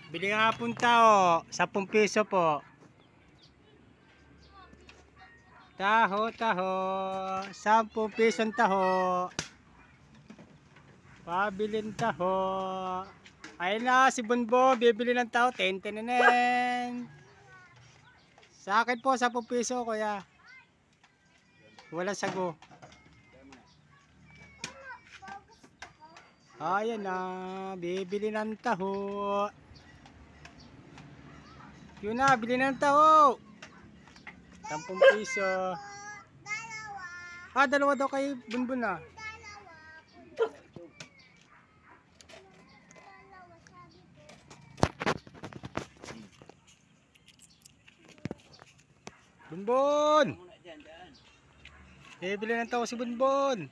Bili nga pong tao, 10 piso po. Taho, 10 pisong taho. Pabilin taho. Ayun na, si Bunbo, bibili ng taho, 10 tenenen. Sa akin po, 10 piso, kuya. Wala sago. Ayan na, bibili ng taho. Yun na, bili ng taho. 10 piso. Dalawa daw kay Bunbun na. Bunbun! Bibili ng taho si Bunbun.